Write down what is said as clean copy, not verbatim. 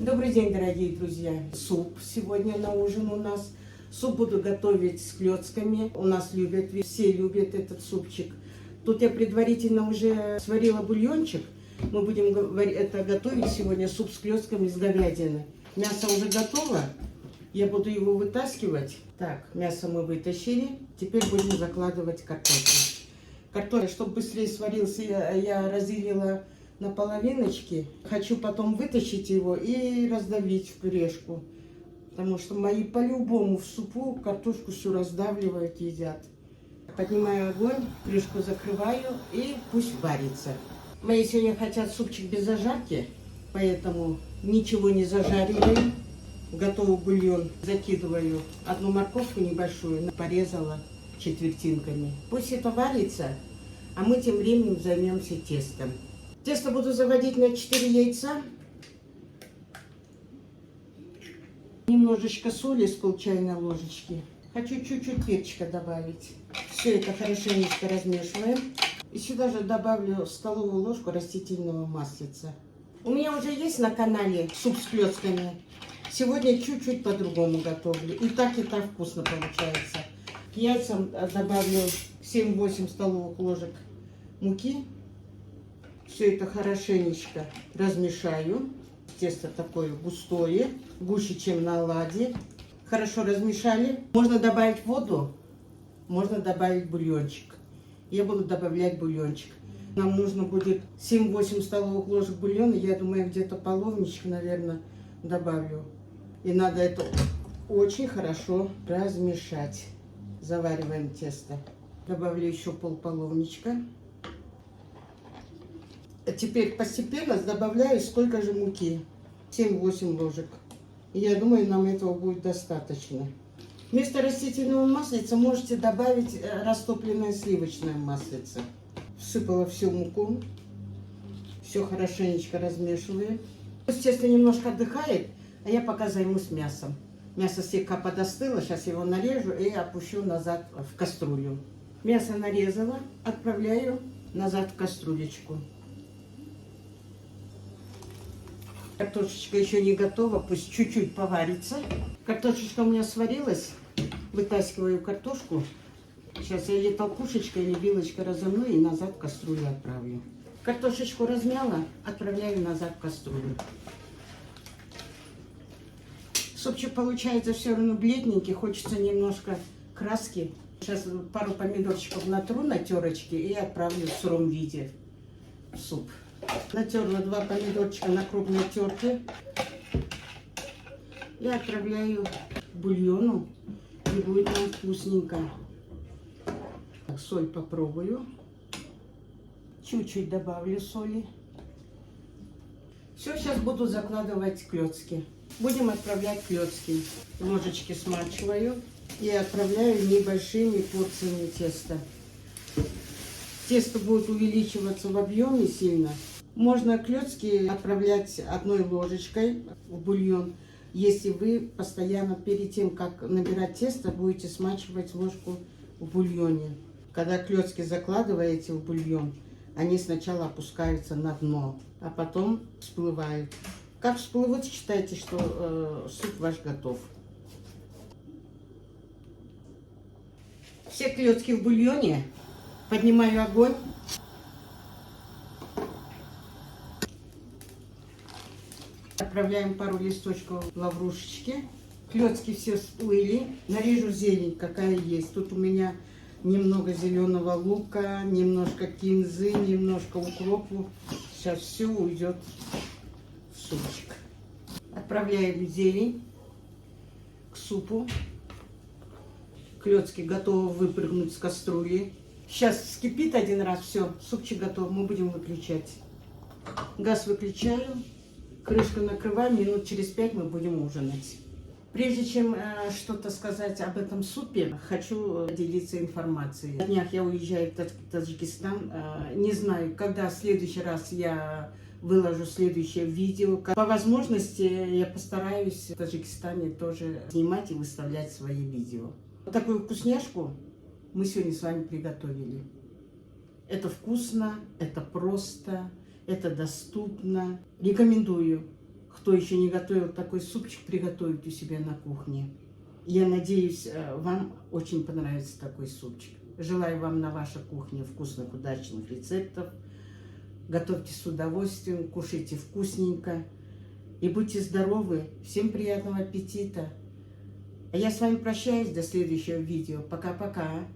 Добрый день, дорогие друзья! Суп сегодня на ужин у нас. Суп буду готовить с клетками. У нас любят, все любят этот супчик. Тут я предварительно уже сварила бульончик. Мы будем это готовить сегодня суп с клетками с говядины. Мясо уже готово. Я буду его вытаскивать. Так, мясо мы вытащили. Теперь будем закладывать картофель. Картофель, чтобы быстрее сварился, я разделила на половиночки. Хочу потом вытащить его и раздавить в пюрешку. Потому что мои по-любому в супу картошку всю раздавливают, едят. Поднимаю огонь, крышку закрываю и пусть варится. Мои сегодня хотят супчик без зажарки, поэтому ничего не зажариваю. Готовый бульон закидываю. Одну морковку небольшую порезала четвертинками. Пусть это варится, а мы тем временем займемся тестом. Тесто буду заводить на 4 яйца. Немножечко соли с пол-чайной ложечки. Хочу чуть-чуть перчика добавить. Все это хорошенечко размешиваем. И сюда же добавлю столовую ложку растительного маслица. У меня уже есть на канале суп с клетками. Сегодня чуть-чуть по-другому готовлю. И так вкусно получается. К яйцам добавлю 7-8 столовых ложек муки. Все это хорошенечко размешаю. Тесто такое густое, гуще, чем на оладьи. Хорошо размешали. Можно добавить воду, можно добавить бульончик. Я буду добавлять бульончик. Нам нужно будет 7-8 столовых ложек бульона. Я думаю, где-то половничек, наверное, добавлю. И надо это очень хорошо размешать. Завариваем тесто. Добавлю еще полполовничка. Теперь постепенно добавляю столько же муки. 7-8 ложек. И я думаю, нам этого будет достаточно. Вместо растительного маслица можете добавить растопленное сливочное маслице. Всыпала всю муку. Все хорошенечко размешиваем. Пусть тесто немножко отдыхает, а я пока займусь мясом. Мясо слегка подостыло. Сейчас его нарежу и опущу назад в кастрюлю. Мясо нарезала. Отправляю назад в кастрюлечку. Картошечка еще не готова, пусть чуть-чуть поварится. Картошечка у меня сварилась. Вытаскиваю картошку. Сейчас я ее толкушечкой или вилочкой разомну и назад в кастрюлю отправлю. Картошечку размяла, отправляю назад в кастрюлю. Супчик получается все равно бледненький, хочется немножко краски. Сейчас пару помидорчиков натру на терочке и отправлю в сыром виде в суп. Натерла 2 помидорчика на крупной терке. И отправляю к бульону. И будет нам вкусненько. Так, соль попробую. Чуть-чуть добавлю соли. Все, сейчас буду закладывать клетки. Будем отправлять клетки. Ложечки смачиваю. И отправляю небольшими порциями теста. Тесто будет увеличиваться в объеме сильно. Можно клетки отправлять одной ложечкой в бульон, если вы постоянно перед тем, как набирать тесто, будете смачивать ложку в бульоне. Когда клетки закладываете в бульон, они сначала опускаются на дно, а потом всплывают. Как всплывут, считайте, что суп ваш готов. Все клетки в бульоне. Поднимаю огонь. Отправляем пару листочков лаврушечки. Клетки все всплыли. Нарежу зелень, какая есть. Тут у меня немного зеленого лука, немножко кинзы, немножко укропу. Сейчас все уйдет в супчик. Отправляем зелень к супу. Клетки готовы выпрыгнуть с кастрюли. Сейчас вскипит один раз, все, супчик готов, мы будем выключать. Газ выключаю, крышку накрываем, минут через 5 мы будем ужинать. Прежде чем что-то сказать об этом супе, хочу делиться информацией. На днях я уезжаю в Таджикистан. Не знаю, когда в следующий раз я выложу следующее видео. По возможности я постараюсь в Таджикистане тоже снимать и выставлять свои видео. Вот такую вкусняшку мы сегодня с вами приготовили. Это вкусно, это просто, это доступно. Рекомендую. кто еще не готовил такой супчик, приготовить у себя на кухне. Я надеюсь, вам очень понравится такой супчик. Желаю вам на вашей кухне вкусных, удачных рецептов. Готовьте с удовольствием, кушайте вкусненько. И будьте здоровы. Всем приятного аппетита. А я с вами прощаюсь до следующего видео. Пока-пока.